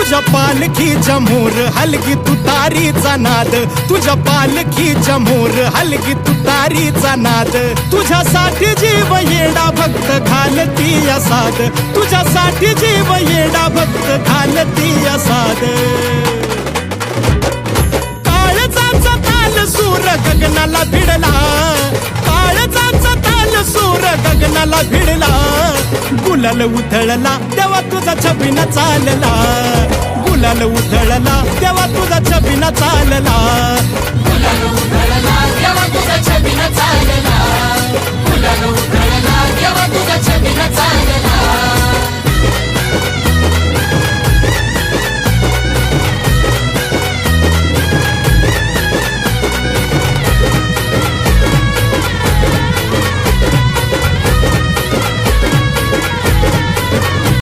तुझ्या पालखीच्या मोर हलगी तुतारीचा नाद, तुझ्या पालखीच्या मोर हलगी तुतारीचा नाद. तुझ्यासाठी जीव येडा भक्त घालती या साद, तुझ्यासाठी जीव येडा भक्त घालती या साद. काळजाचा ताल सूर गगनाला भिडला, काळजाचा ताल सूर गगनाला भिडला. गुलाल उधळला तेव्हा तुझा छबिना चालला, गुलाल उधळला तेव्हा तुझा छबिना चालला. गुलाल उधळला तेव्हा तुझा छबिना चालला, गुलाल उधळला तेव्हा तुझा छबिना चालला.